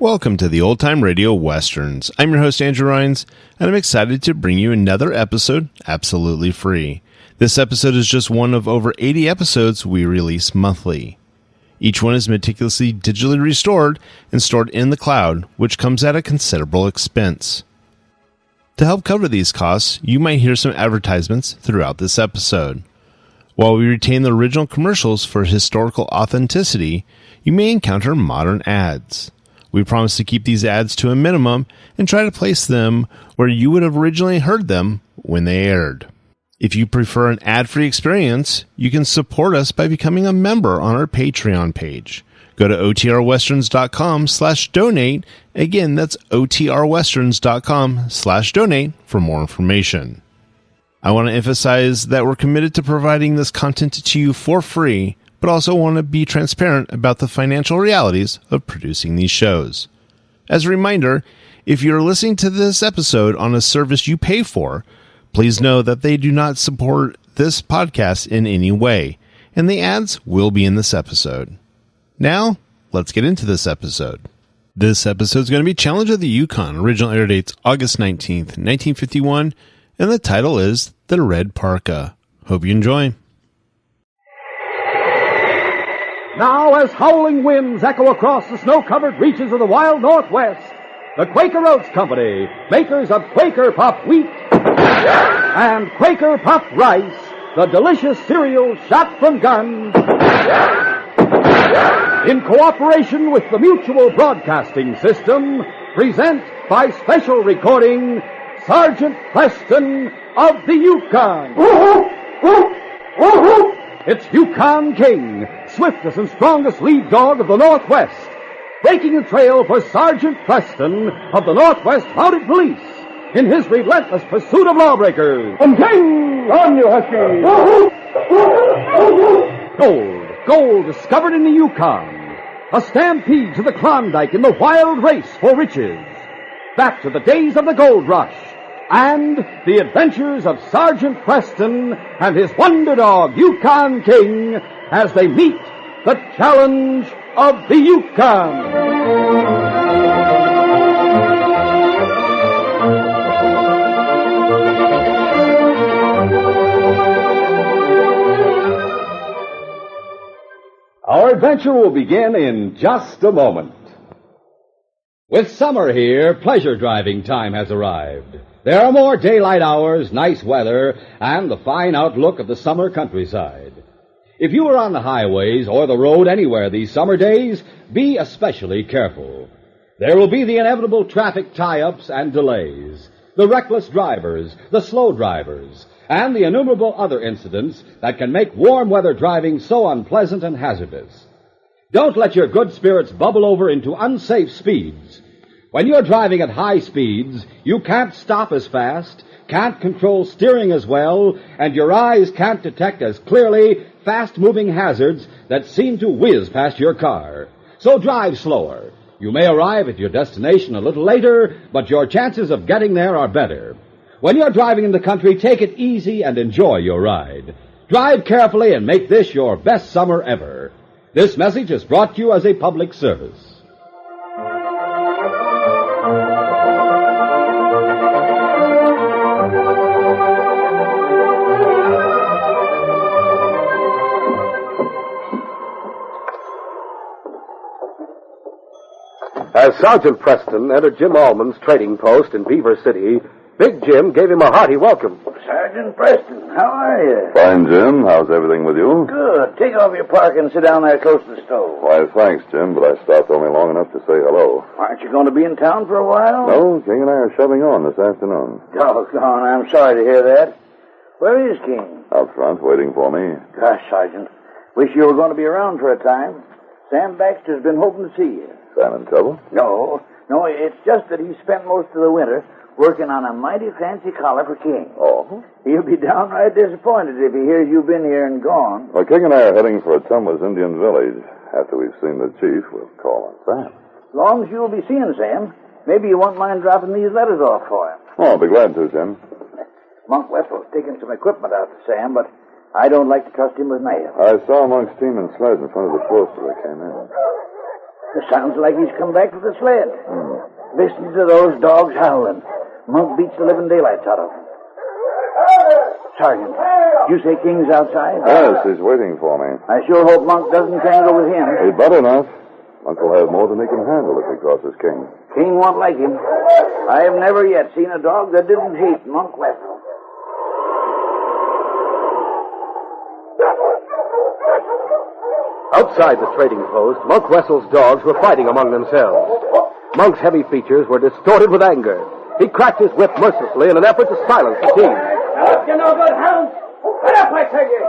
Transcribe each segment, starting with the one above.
Welcome to the Old Time Radio Westerns. I'm your host, Andrew Rhines, and I'm excited to bring you another episode absolutely free. This episode is just one of over 80 episodes we release monthly. Each one is meticulously digitally restored and stored in the cloud, which comes at a considerable expense. To help cover these costs, you might hear some advertisements throughout this episode. While we retain the original commercials for historical authenticity, you may encounter modern ads. We promise to keep these ads to a minimum and try to place them where you would have originally heard them when they aired. If you prefer an ad-free experience, you can support us by becoming a member on our Patreon page. Go to otrwesterns.com/donate. Again, that's otrwesterns.com/donate for more information. I want to emphasize that we're committed to providing this content to you for free, but also want to be transparent about the financial realities of producing these shows. As a reminder, if you're listening to this episode on a service you pay for, please know that they do not support this podcast in any way, and the ads will be in this episode. Now, let's get into this episode. This episode is going to be Challenge of the Yukon. Original air dates August 19th, 1951, and the title is The Red Parka. Hope you enjoy. Now, as howling winds echo across the snow-covered reaches of the wild Northwest, the Quaker Oats Company, makers of Quaker Puffed Wheat and Quaker Puffed Rice, the delicious cereal shot from guns, in cooperation with the Mutual Broadcasting System, present by special recording, Sergeant Preston of the Yukon. It's Yukon King, swiftest and strongest lead dog of the Northwest, breaking the trail for Sergeant Preston of the Northwest Mounted Police in his relentless pursuit of lawbreakers. And King, on you, Husky! Gold discovered in the Yukon. A stampede to the Klondike in the wild race for riches. Back to the days of the gold rush. And the adventures of Sergeant Preston and his wonder dog, Yukon King, as they meet the challenge of the Yukon. Our adventure will begin in just a moment. With summer here, pleasure driving time has arrived. There are more daylight hours, nice weather, and the fine outlook of the summer countryside. If you are on the highways or the road anywhere these summer days, be especially careful. There will be the inevitable traffic tie-ups and delays, the reckless drivers, the slow drivers, and the innumerable other incidents that can make warm weather driving so unpleasant and hazardous. Don't let your good spirits bubble over into unsafe speeds. When you're driving at high speeds, you can't stop as fast, can't control steering as well, and your eyes can't detect as clearly fast-moving hazards that seem to whiz past your car. So drive slower. You may arrive at your destination a little later, but your chances of getting there are better. When you're driving in the country, take it easy and enjoy your ride. Drive carefully and make this your best summer ever. This message is brought to you as a public service. As Sergeant Preston entered Jim Allman's trading post in Beaver City, Big Jim gave him a hearty welcome. Sergeant Preston, how are you? Fine, Jim. How's everything with you? Good. Take off your parka and sit down there close to the stove. Why, thanks, Jim, but I stopped only long enough to say hello. Aren't you going to be in town for a while? No, King and I are shoving on this afternoon. Doggone, I'm sorry to hear that. Where is King? Out front, waiting for me. Gosh, Sergeant, wish you were going to be around for a time. Sam Baxter's been hoping to see you. Sam in trouble? No, it's just that he spent most of the winter working on a mighty fancy collar for King. Oh? He'll be downright disappointed if he hears you've been here and gone. Well, King and I are heading for a Tumblers Indian village. After we've seen the chief, we'll call on Sam. As long as you'll be seeing Sam, maybe you won't mind dropping these letters off for him. Oh, I'll be glad to, Jim. Monk Wessel's taking some equipment out to Sam, but I don't like to trust him with mail. I saw Monk's team and sled in front of the post as I came in. It sounds like he's come back with the sled. Listen to those dogs howling. Monk beats the living daylights out of them. Sergeant, you say King's outside? Yes, he's waiting for me. I sure hope Monk doesn't tangle with him. He'd better not. Monk will have more than he can handle if he crosses King. King won't like him. I have never yet seen a dog that didn't hate Monk Wessel. Outside the trading post, Monk Wessel's dogs were fighting among themselves. Monk's heavy features were distorted with anger. He cracked his whip mercilessly in an effort to silence the team. Up, you no good hounds! Get up, I tell you!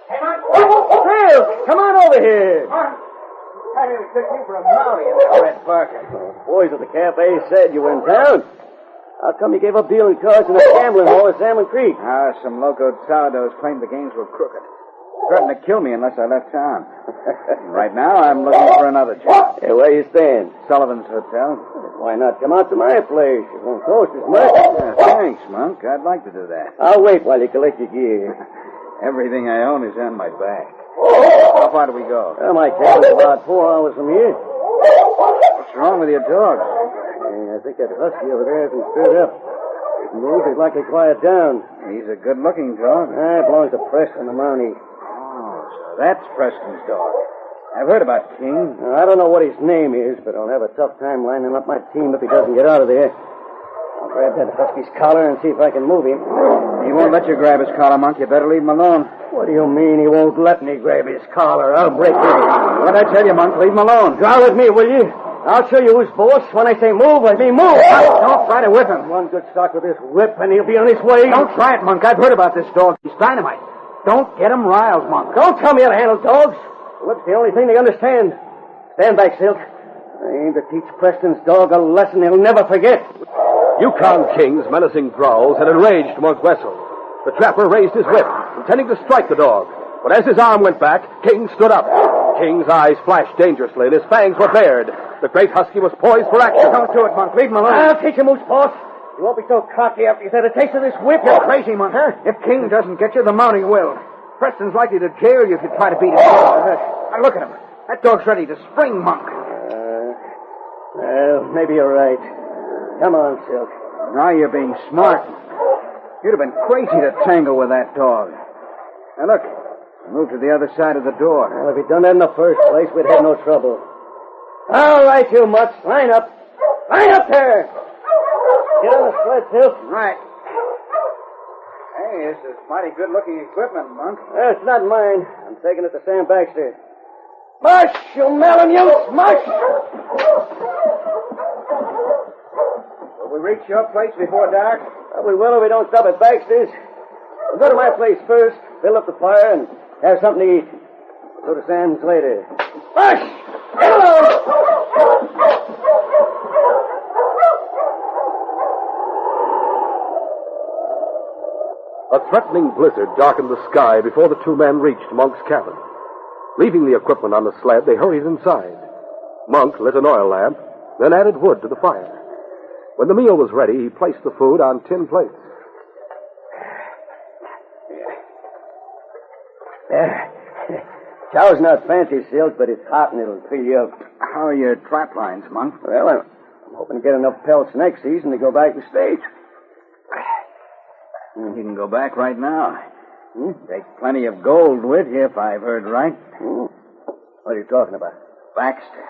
Phil, come on over here. I didn't took you for a Maori in that red Parka. Boys at the cafe said you were in town. How come you gave up dealing cards in the gambling hall at Salmon Creek? Some loco sourdoughs claimed the games were crooked. Threatened to kill me unless I left town. Right now, I'm looking for another job. Hey, where you staying? Sullivan's Hotel. Why not come out to my place? It won't cost as much. Thanks, Monk. I'd like to do that. I'll wait while you collect your gear. Everything I own is on my back. How far do we go? Well, my cabin's about 4 hours from here. What's wrong with your dog? I think that husky over there hasn't stirred up. If he moves, he'd likely quiet down. He's a good-looking dog. It belongs to Preston, the Mountie. That's Preston's dog. I've heard about King. I don't know what his name is, but I'll have a tough time lining up my team if he doesn't get out of there. I'll grab that husky's collar and see if I can move him. He won't let you grab his collar, Monk. You better leave him alone. What do you mean he won't let me grab his collar? I'll break him. What'd I tell you, Monk? Leave him alone. Growl at me, will you? I'll show you who's boss. When I say move, let me move. Don't try to whip him. One good stock with this whip, and he'll be on his way. Don't try it, Monk. I've heard about this dog. He's dynamite. Don't get him riled, Monk. Don't tell me how to handle dogs. The whip's the only thing they understand. Stand back, Silk. I aim to teach Preston's dog a lesson he'll never forget. Yukon King's menacing growls had enraged Monk Wessel. The trapper raised his whip, intending to strike the dog. But as his arm went back, King stood up. King's eyes flashed dangerously, and his fangs were bared. The great husky was poised for action. Don't do it, Monk. Leave him alone. I'll teach him who's boss. You won't be so cocky after you've had a taste of this whip. You're crazy, Monk. If King doesn't get you, the Mountie will. Preston's likely to jail you if you try to beat him. Now, look at him. That dog's ready to spring, Monk. Well, maybe you're right. Come on, Silk. Now you're being smart. You'd have been crazy to tangle with that dog. Now, look. Move to the other side of the door. Well, if he'd done that in the first place, we'd have no trouble. All right, you mutts. Line up. Line up there. Get on the sled, Silk. Right. Hey, this is mighty good-looking equipment, Monk. It's not mine. I'm taking it to Sam Baxter. Mush, you malamute! Mush! Will we reach your place before dark? Well, we will if we don't stop at Baxter's. We'll go to my place first, fill up the fire, and have something to eat. We'll go to Sam's later. Mush! Get along! A threatening blizzard darkened the sky before the two men reached Monk's cabin. Leaving the equipment on the sled, they hurried inside. Monk lit an oil lamp, then added wood to the fire. When the meal was ready, he placed the food on tin plates. Chow's not fancy, Silk, but it's hot and it'll fill you up. How are your trap lines, Monk? Well, I'm hoping to get enough pelts next season to go back to state. You can go back right now. Take plenty of gold with you, if I've heard right. What are you talking about? Baxter.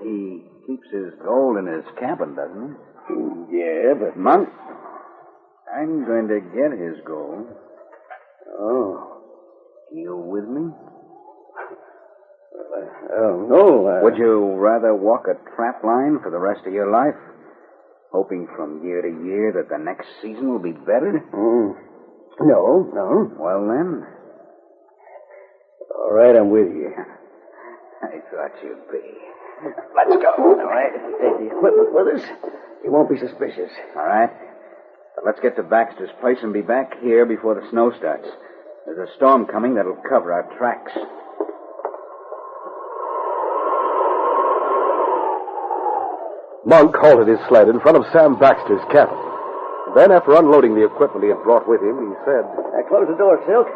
He keeps his gold in his cabin, doesn't he? Yeah, but... Monk, I'm going to get his gold. Oh. You with me? No. Would you rather walk a trap line for the rest of your life? Hoping from year to year that the next season will be better? No. Well, then. All right, I'm with you. I thought you'd be. Let's go. All right. Take the equipment with us. You won't be suspicious. All right. But let's get to Baxter's place and be back here before the snow starts. There's a storm coming that'll cover our tracks. Monk halted his sled in front of Sam Baxter's cabin. Then, after unloading the equipment he had brought with him, he said, Close the door, Silk.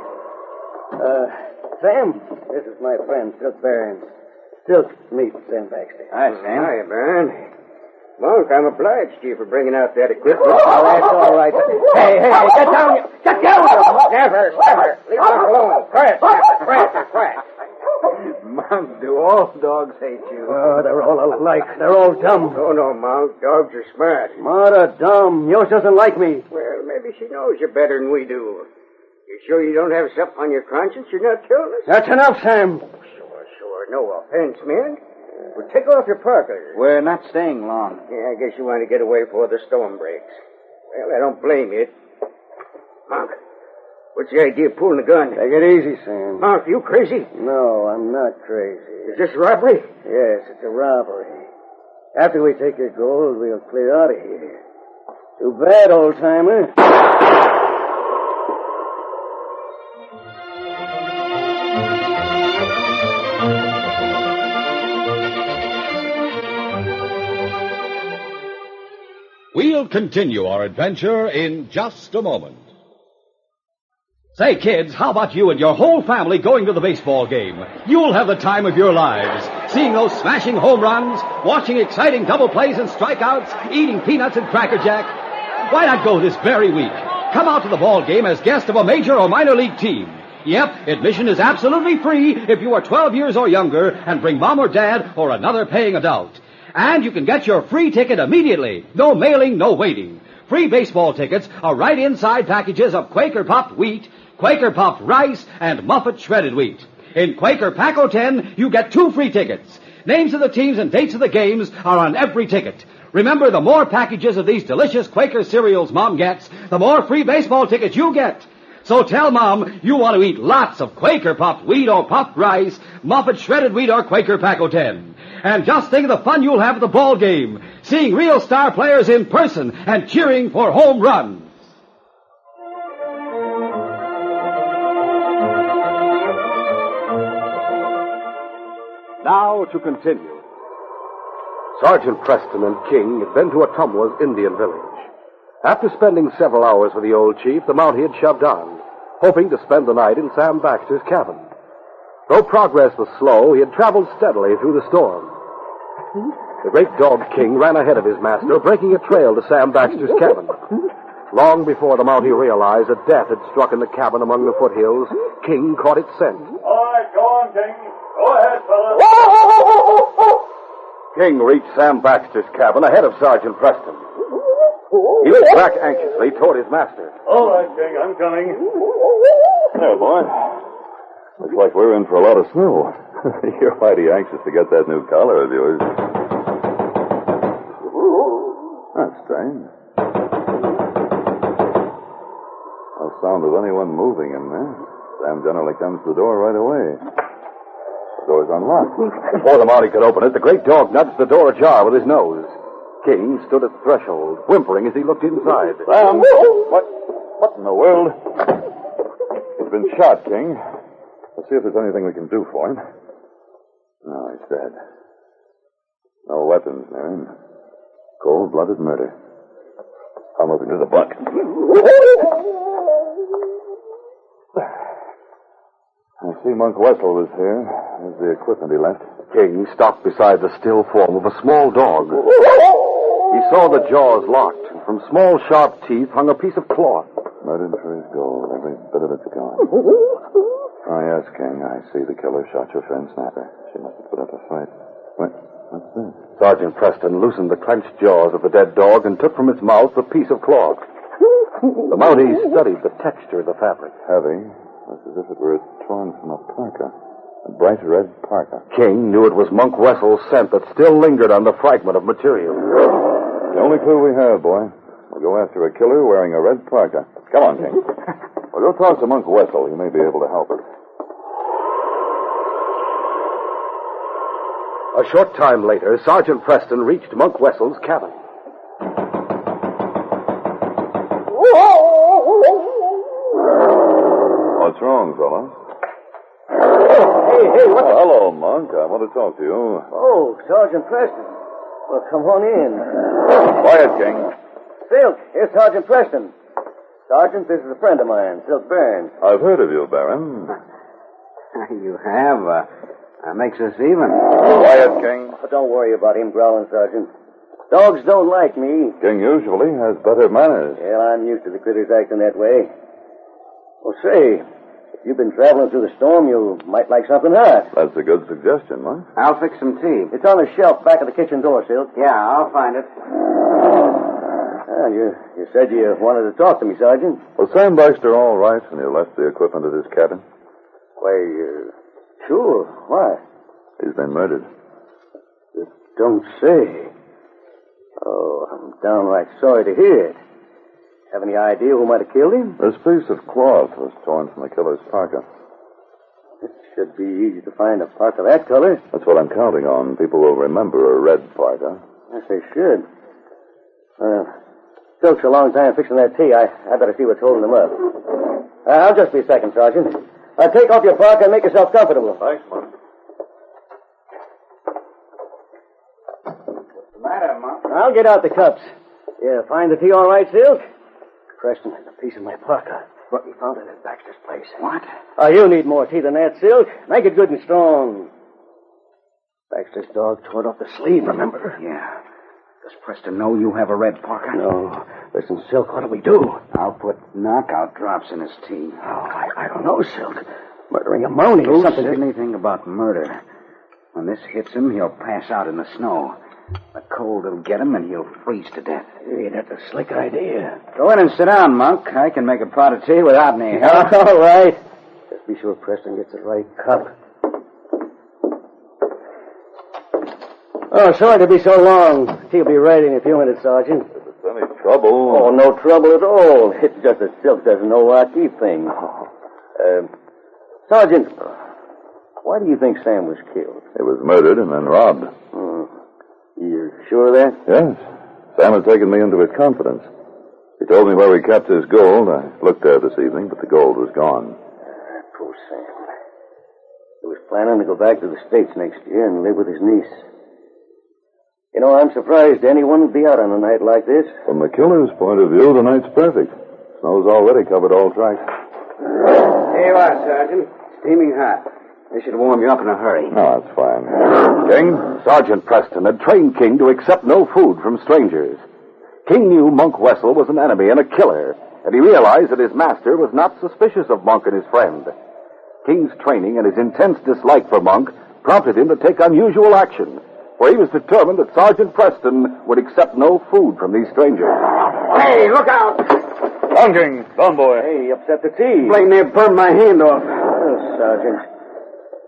Sam, this is my friend, Silk Barron. Silk, meet Sam Baxter. Hi, Sam. Hi, Baron. Monk, I'm obliged to you for bringing out that equipment. Oh, that's all right. Hey, get down. Get down. Never. Leave Monk alone. Quiet. Monk, do all dogs hate you? Oh, they're all alike. They're all dumb. Oh, no, Monk. Dogs are smart. Mother dumb. Yours doesn't like me. Well, maybe she knows you better than we do. You sure you don't have something on your conscience you're not telling us? That's enough, Sam. Sure. No offense, man. Well, take off your parkas. We're not staying long. Yeah, I guess you want to get away before the storm breaks. Well, I don't blame you. Monk, what's the idea of pulling the gun? Take it easy, Sam. Monk, you crazy? No, I'm not crazy. Is this robbery? Yes, it's a robbery. After we take your gold, we'll clear out of here. Too bad, old-timer. We'll continue our adventure in just a moment. Say, kids, how about you and your whole family going to the baseball game? You'll have the time of your lives. Seeing those smashing home runs, watching exciting double plays and strikeouts, eating peanuts and Cracker Jack. Why not go this very week? Come out to the ball game as guest of a major or minor league team. Yep, admission is absolutely free if you are 12 years or younger and bring mom or dad or another paying adult. And you can get your free ticket immediately. No mailing, no waiting. Free baseball tickets are right inside packages of Quaker Puffed wheat, Quaker Puffed rice, and Muffet shredded wheat. In Quaker Pack 10, you get 2 free tickets. Names of the teams and dates of the games are on every ticket. Remember, the more packages of these delicious Quaker cereals Mom gets, the more free baseball tickets you get. So tell Mom you want to eat lots of Quaker Puffed wheat or puffed rice, Muffet shredded wheat or Quaker Pack 10. And just think of the fun you'll have at the ball game, seeing real star players in person and cheering for home runs. Now to continue. Sergeant Preston and King had been to Ottumwa's Indian village. After spending several hours with the old chief, the Mountie had shoved on, hoping to spend the night in Sam Baxter's cabin. Though progress was slow, he had traveled steadily through the storm. The great dog King ran ahead of his master, breaking a trail to Sam Baxter's cabin. Long before the Mountie realized that death had struck in the cabin among the foothills, King caught its scent. All right, go on, King. Go ahead, fella. King reached Sam Baxter's cabin ahead of Sergeant Preston. He looked back anxiously toward his master. All right, King, I'm coming. There, boy. Looks like we're in for a lot of snow. You're mighty anxious to get that new collar of yours. That's strange. No sound of anyone moving in there. Sam generally comes to the door right away. The door's unlocked. Before the Mountie could open it, the great dog nudged the door ajar with his nose. King stood at the threshold, whimpering as he looked inside. Sam! What in the world? He's been shot, King. Let's see if there's anything we can do for him. No, he's dead. No weapons near him. Cold-blooded murder. I'm moving to the bunk. I see Monk Wessel was here. There's the equipment he left. King stopped beside the still form of a small dog. He saw the jaws locked, and from small, sharp teeth hung a piece of cloth. Murdered for his gold. Every bit of it's gone. Oh, yes, King. I see the killer shot your friend Snapper. She must have put up a fight. What's this? Sergeant Preston loosened the clenched jaws of the dead dog and took from its mouth a piece of cloth. The Mountie studied the texture of the fabric. Heavy. Looks as if it were torn from a parka. A bright red parka. King knew it was Monk Wessel's scent that still lingered on the fragment of material. The only clue we have, boy. We'll go after a killer wearing a red parka. Come on, King. We'll go talk to Monk Wessel. He may be able to help us. A short time later, Sergeant Preston reached Monk Wessel's cabin. What's wrong, fella? Hey, what the... Hello, Monk. I want to talk to you. Oh, Sergeant Preston. Well, come on in. Quiet, King. Silk, here's Sergeant Preston. Sergeant, this is a friend of mine, Silk Barron. I've heard of you, Baron. You have? That makes us even. Quiet, King. Oh, don't worry about him growling, Sergeant. Dogs don't like me. King usually has better manners. Well, I'm used to the critters acting that way. Well, say, if you've been traveling through the storm, you might like something hot. That's a good suggestion, Monk. I'll fix some tea. It's on the shelf back of the kitchen door, Silk. Yeah, I'll find it. Well, you said you wanted to talk to me, Sergeant. Was Sam Baxter all right when you left the equipment at his cabin? Why, sure. Why? He's been murdered. You don't say. Oh, I'm downright sorry to hear it. Have any idea who might have killed him? This piece of cloth was torn from the killer's parka. It should be easy to find a parka that color. That's what I'm counting on. People will remember a red parka. Yes, they should. Silk's a long time fixing that tea. I better see what's holding him up. I'll just be a second, Sergeant. Take off your parka and make yourself comfortable. Thanks, Monk. What's the matter, Monk? I'll get out the cups. You find the tea all right, Silk? Preston, a piece of my parka. What we found it at Baxter's place. What? Oh, you need more tea than that, Silk. Make it good and strong. Baxter's dog tore it off the sleeve, remember? Yeah. Does Preston know you have a red parka? No. Listen, Silk, what do we do? I'll put knockout drops in his tea. Oh, I don't know, Silk. Murdering a Mountie or Who something. said anything about murder? When this hits him, he'll pass out in the snow. The cold will get him, and he'll freeze to death. Hey, that's a slick idea. Go in and sit down, Monk. I can make a pot of tea without any help. All right. Just be sure Preston gets the right cup. Oh, sorry to be so long. Tea will be ready in a few minutes, Sergeant. If it's any trouble... Oh, no trouble at all. It's just that Silk doesn't know where I keep things. Sergeant, why do you think Sam was killed? He was murdered and then robbed. You sure of that? Yes. Sam had taken me into his confidence. He told me where he kept his gold. I looked there this evening, but the gold was gone. Poor Sam. He was planning to go back to the States next year and live with his niece. You know, I'm surprised anyone would be out on a night like this. From the killer's point of view, the night's perfect. Snow's already covered all tracks. Here you are, Sergeant. Steaming hot. This should warm you up in a hurry. No, that's fine. King, Sergeant Preston had trained King to accept no food from strangers. King knew Monk Wessel was an enemy and a killer, and he realized that his master was not suspicious of Monk and his friend. King's training and his intense dislike for Monk prompted him to take unusual action, for he was determined that Sergeant Preston would accept no food from these strangers. Hey, look out! Down, King. Down, boy. Hey, you upset the tea. Blame near burned my hand off. Oh, Sergeant.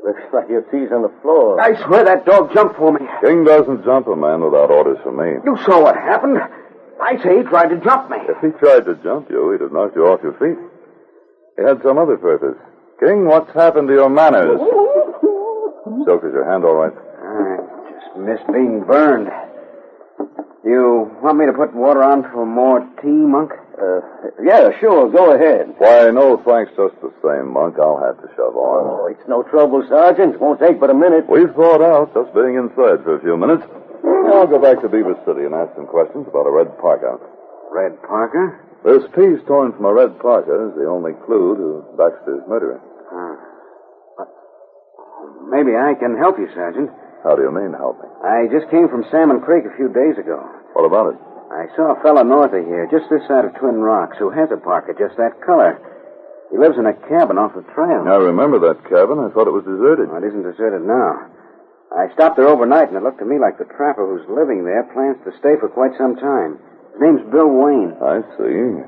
Looks like your tea's on the floor. I swear that dog jumped for me. King doesn't jump a man without orders from me. You saw what happened. I say he tried to jump me. If he tried to jump you, he'd have knocked you off your feet. He had some other purpose. King, what's happened to your manners? Silk, is your hand all right? I just missed being burned. You want me to put water on for more tea, Monk? Yeah, sure. Go ahead. Why, no thanks just the same, Monk. I'll have to shove on. Oh, it's no trouble, Sergeant. Won't take but a minute. We've thawed out just being inside for a few minutes. I'll go back to Beaver City and ask some questions about a red parka. Red Parker? This piece torn from a red parka is the only clue to Baxter's murderer. Maybe I can help you, Sergeant. How do you mean, help me? I just came from Salmon Creek a few days ago. What about it? I saw a fellow north of here, just this side of Twin Rocks, who has a parka just that color. He lives in a cabin off the trail. I remember that cabin. I thought it was deserted. Well, it isn't deserted now. I stopped there overnight, and it looked to me like the trapper who's living there plans to stay for quite some time. His name's Bill Wayne. I see.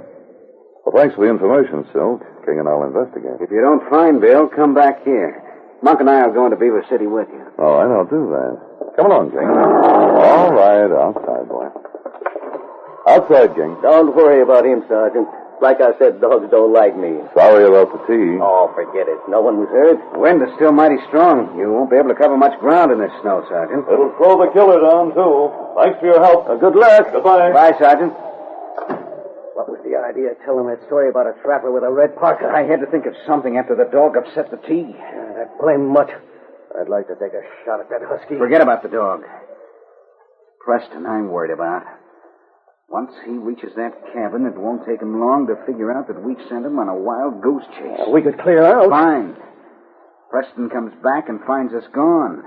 Well, thanks for the information, Silk. King and I'll investigate. If you don't find Bill, come back here. Monk and I will go into Beaver City with you. All right, I'll do that. Come along, King. All right, outside, boy. Outside, King. Don't worry about him, Sergeant. Like I said, dogs don't like me. Sorry about the tea. Oh, forget it. No one was hurt. The wind is still mighty strong. You won't be able to cover much ground in this snow, Sergeant. It'll slow the killer down, too. Thanks for your help. Good luck. Goodbye. Bye, Sergeant. What was the idea of telling that story about a trapper with a red parka? I had to think of something after the dog upset the tea. That blame mutt. I'd like to take a shot at that husky. Forget about the dog. Preston, I'm worried about. Once he reaches that cabin, it won't take him long to figure out that we've sent him on a wild goose chase. We could clear out. Fine. Preston comes back and finds us gone.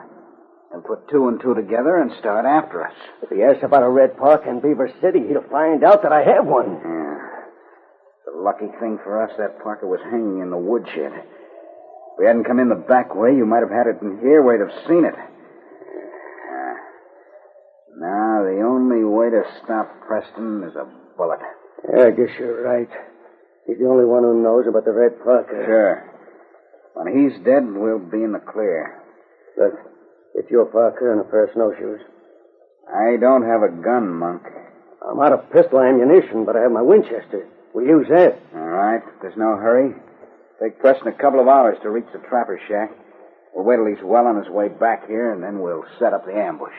He'll put two and two together and start after us. If he asks about a red Parka in Beaver City, he'll find out that I have one. Yeah. The lucky thing for us, that Parka was hanging in the woodshed. If we hadn't come in the back way, you might have had it in here where you'd have seen it. Now, the only way to stop Preston is a bullet. Yeah, I guess you're right. He's the only one who knows about the red Parka. Sure. When he's dead, we'll be in the clear. Look, it's your Parka and a pair of snowshoes. I don't have a gun, Monk. I'm out of pistol ammunition, but I have my Winchester. We'll use that. All right. There's no hurry. Take Preston a couple of hours to reach the trapper's shack. We'll wait till he's well on his way back here, and then we'll set up the ambush.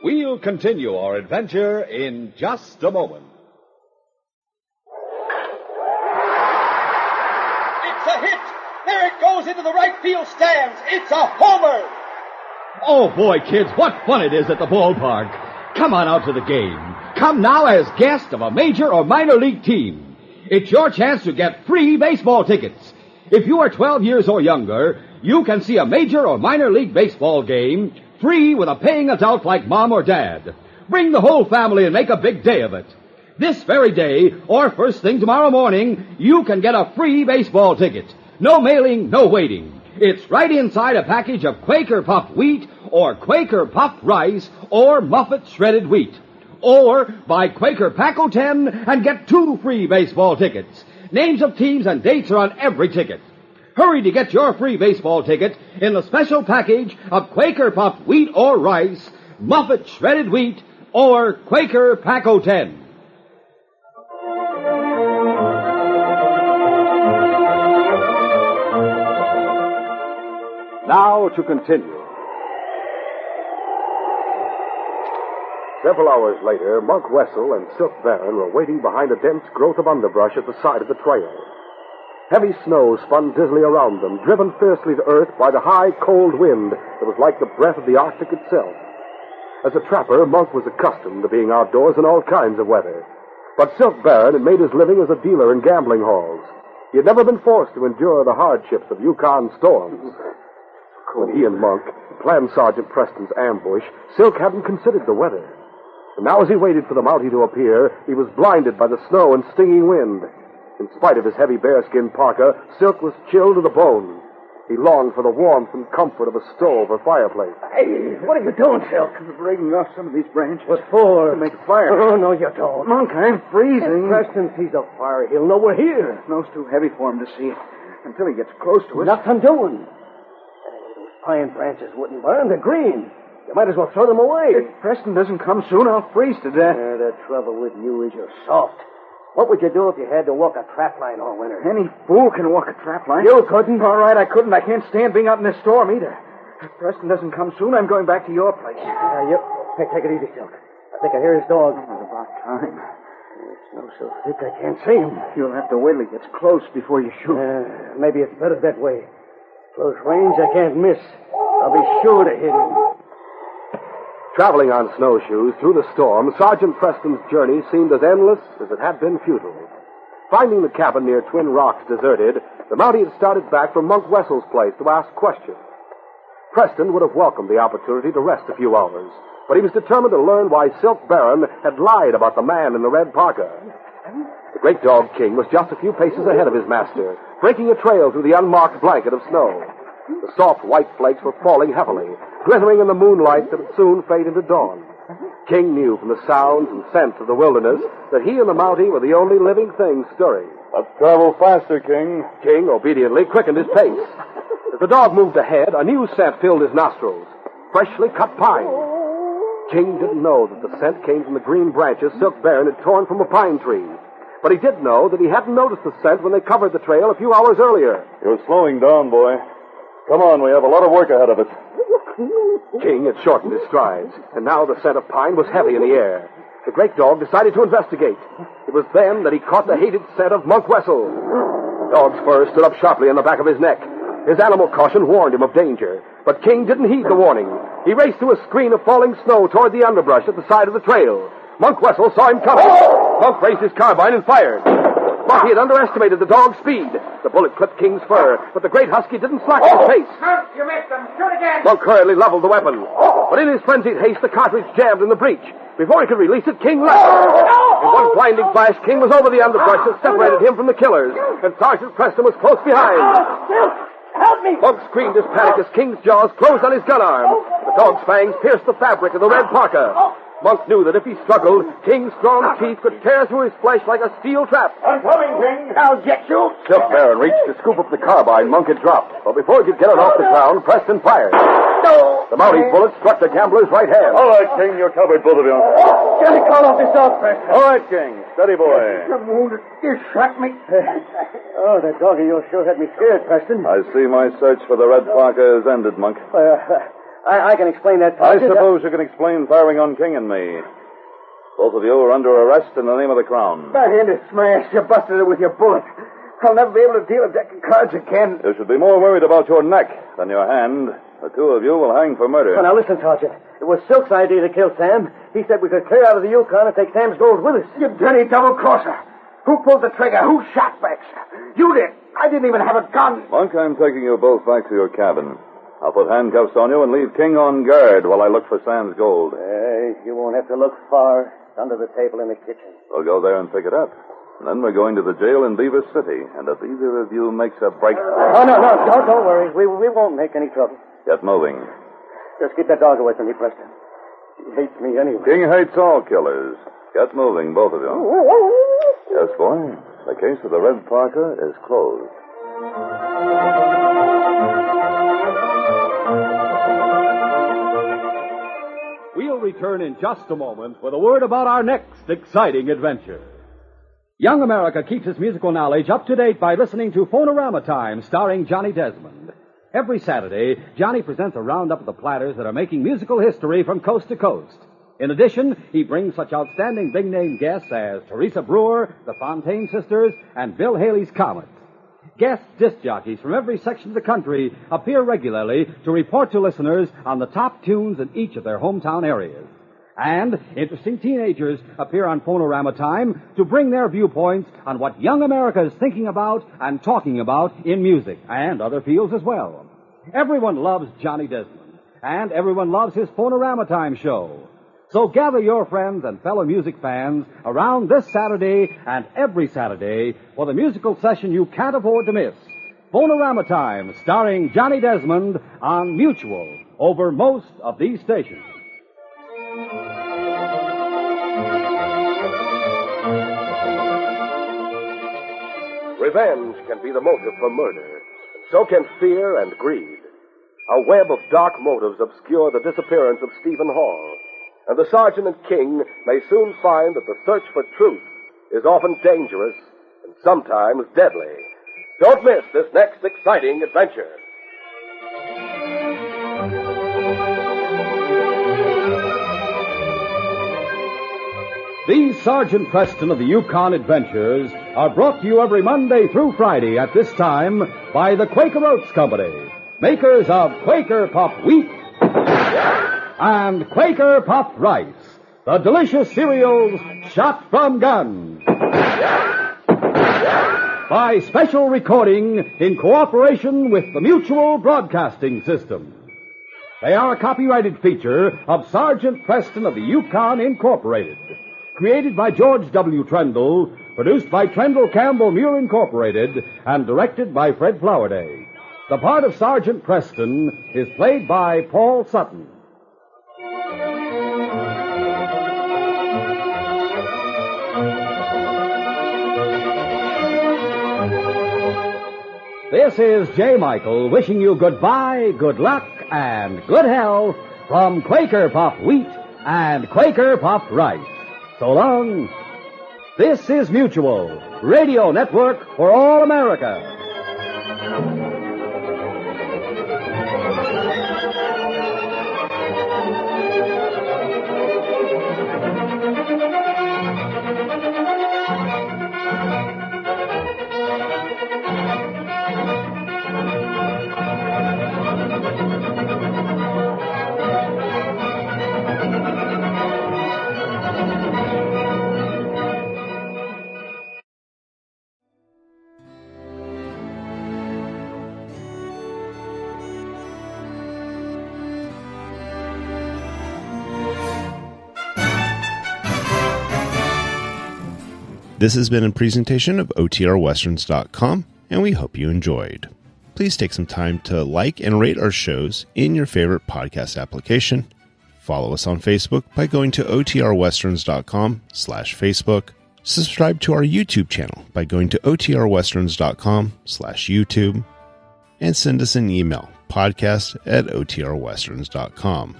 We'll continue our adventure in just a moment. It's a hit! There it goes into the right field stands. It's a homer! Oh, boy, kids, what fun it is at the ballpark. Come on out to the game. Come now as guest of a major or minor league team. It's your chance to get free baseball tickets. If you are 12 years or younger, you can see a major or minor league baseball game free with a paying adult like Mom or Dad. Bring the whole family and make a big day of it. This very day, or first thing tomorrow morning, you can get a free baseball ticket. No mailing, no waiting. It's right inside a package of Quaker Puffed Wheat or Quaker Puffed Rice or Muffet Shredded Wheat. Or buy Quaker Pack 10 and get 2 free baseball tickets. Names of teams and dates are on every ticket. Hurry to get your free baseball ticket in the special package of Quaker Puffed Wheat or Rice, Muffet Shredded Wheat, or Quaker Pack 10. Now to continue. Several hours later, Monk Wessel and Silk Baron were waiting behind a dense growth of underbrush at the side of the trail. Heavy snow spun dizzily around them, driven fiercely to earth by the high, cold wind that was like the breath of the Arctic itself. As a trapper, Monk was accustomed to being outdoors in all kinds of weather. But Silk Baron had made his living as a dealer in gambling halls. He had never been forced to endure the hardships of Yukon storms. When he and Monk planned Sergeant Preston's ambush, Silk hadn't considered the weather. And now as he waited for the Mountie to appear, he was blinded by the snow and stinging wind. In spite of his heavy bearskin parka, Silk was chilled to the bone. He longed for the warmth and comfort of a stove or fireplace. Hey, what are you doing, Silk? We're breaking off some of these branches. What for? To make a fire. Oh, no, you don't. Monk, I'm freezing. If Preston sees a fire, he'll know we're here. The snow's too heavy for him to see until he gets close to us. Nothing doing. Those pine branches wouldn't burn. They're green. You might as well throw them away. If Preston doesn't come soon, I'll freeze to death. The trouble with you is you're soft. What would you do if you had to walk a trap line all winter? Any fool can walk a trap line. You couldn't. All right, I couldn't. I can't stand being out in this storm either. If Preston doesn't come soon, I'm going back to your place. Hey, take it easy, Silk. I think I hear his dog. It's about time. The snow's so thick I can't see him. You'll have to wait till he gets close before you shoot. Maybe it's better that way. Close range, I can't miss. I'll be sure to hit him. Traveling on snowshoes through the storm, Sergeant Preston's journey seemed as endless as it had been futile. Finding the cabin near Twin Rocks deserted, the Mountie had started back from Monk Wessel's place to ask questions. Preston would have welcomed the opportunity to rest a few hours, but he was determined to learn why Silk Baron had lied about the man in the red parka. The great dog King was just a few paces ahead of his master, breaking a trail through the unmarked blanket of snow. The soft white flakes were falling heavily, glittering in the moonlight that would soon fade into dawn. King knew from the sounds and scents of the wilderness that he and the Mountie were the only living things stirring. Let's travel faster, King. King obediently quickened his pace. As the dog moved ahead, a new scent filled his nostrils. Freshly cut pine. King didn't know that the scent came from the green branches Silk Baron had torn from a pine tree. But he did know that he hadn't noticed the scent when they covered the trail a few hours earlier. You're slowing down, boy. Come on, we have a lot of work ahead of us. King had shortened his strides, and now the scent of pine was heavy in the air. The great dog decided to investigate. It was then that he caught the hated scent of Monk Wessel. The dog's fur stood up sharply on the back of his neck. His animal caution warned him of danger, But King didn't heed the warning. He raced through a screen of falling snow toward the underbrush at the side of the trail. Monk Wessel saw him coming. Monk raised his carbine and fired. But he had underestimated the dog's speed. The bullet clipped King's fur, but the great husky didn't slacken his pace. Monk, you missed him. Shoot again. Monk hurriedly leveled the weapon. But in his frenzied haste, the cartridge jammed in the breech. Before he could release it, King leapt. In one blinding flash, King was over the underbrush that separated him from the killers, and Sergeant Preston was close behind. Help me. Monk screamed his panic as King's jaws closed on his gun arm. The dog's fangs pierced the fabric of the red parka. Monk knew that if he struggled, King's strong teeth could tear through his flesh like a steel trap. I'm coming, King. I'll get you. Silk Baron reached to scoop up the carbine Monk had dropped, but before he could get it off the ground, Preston fired. No. The Mountie bullet struck the gambler's right hand. All right, King, you're covered, both of you. Get a call off this dog, Preston. All right, King. Steady, boy. I'm wounded. You shot me. Oh, that dog of yours sure had me scared, Preston. I see my search for the red parka is ended, Monk. I can explain that, I suppose you can explain firing on King and me. Both of you are under arrest in the name of the Crown. My hand is smashed. You busted it with your bullet. I'll never be able to deal a deck of cards again. You should be more worried about your neck than your hand. The two of you will hang for murder. Well, now listen, Sergeant. It was Silk's idea to kill Sam. He said we could clear out of the Yukon and take Sam's gold with us. You dirty double-crosser. Who pulled the trigger? Who shot Bex? You did. I didn't even have a gun. Monk, I'm taking you both back to your cabin. I'll put handcuffs on you and leave King on guard while I look for Sam's gold. You won't have to look far. It's under the table in the kitchen. We'll go there and pick it up. And then we're going to the jail in Beaver City. And if either of you makes a break... Oh, no. Don't worry. We won't make any trouble. Get moving. Just keep that dog away from me, Preston. He hates me anyway. King hates all killers. Get moving, both of you. Yes, boy. The case of the red parka is closed. We'll return in just a moment with a word about our next exciting adventure. Young America keeps its musical knowledge up to date by listening to Phonorama Time, starring Johnny Desmond. Every Saturday, Johnny presents a roundup of the platters that are making musical history from coast to coast. In addition, he brings such outstanding big-name guests as Teresa Brewer, the Fontaine Sisters, and Bill Haley's Comet. Guest disc jockeys from every section of the country appear regularly to report to listeners on the top tunes in each of their hometown areas. And interesting teenagers appear on Phonorama Time to bring their viewpoints on what young America is thinking about and talking about in music and other fields as well. Everyone loves Johnny Desmond, and everyone loves his Phonorama Time show. So gather your friends and fellow music fans around this Saturday and every Saturday for the musical session you can't afford to miss. Phonorama Time, starring Johnny Desmond on Mutual over most of these stations. Revenge can be the motive for murder. So can fear and greed. A web of dark motives obscure the disappearance of Stephen Hall. And the sergeant and King may soon find that the search for truth is often dangerous and sometimes deadly. Don't miss this next exciting adventure. These Sergeant Preston of the Yukon Adventures are brought to you every Monday through Friday at this time by the Quaker Oats Company, makers of Quaker Puff Wheat and Quaker Puff Rice, the delicious cereals shot from guns. By special recording in cooperation with the Mutual Broadcasting System. They are a copyrighted feature of Sergeant Preston of the Yukon Incorporated. Created by George W. Trendle, produced by Trendle Campbell Muir Incorporated, and directed by Fred Flowerday. The part of Sergeant Preston is played by Paul Sutton. This is J. Michael wishing you goodbye, good luck, and good health from Quaker Puff Wheat and Quaker Puff Rice. So long. This is Mutual, Radio Network for all America. This has been a presentation of OTRWesterns.com, and we hope you enjoyed. Please take some time to like and rate our shows in your favorite podcast application. Follow us on Facebook by going to OTRWesterns.com/Facebook. Subscribe to our YouTube channel by going to OTRWesterns.com/YouTube. And send us an email, podcast@OTRWesterns.com.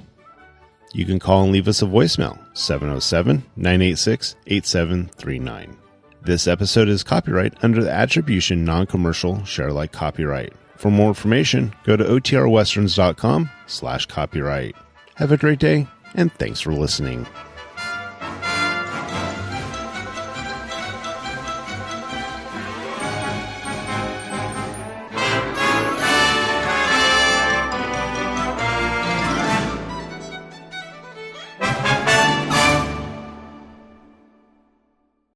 You can call and leave us a voicemail, 707-986-8739. This episode is copyright under the Attribution Non-Commercial Share-alike copyright. For more information, go to OTRWesterns.com/copyright. Have a great day, and thanks for listening.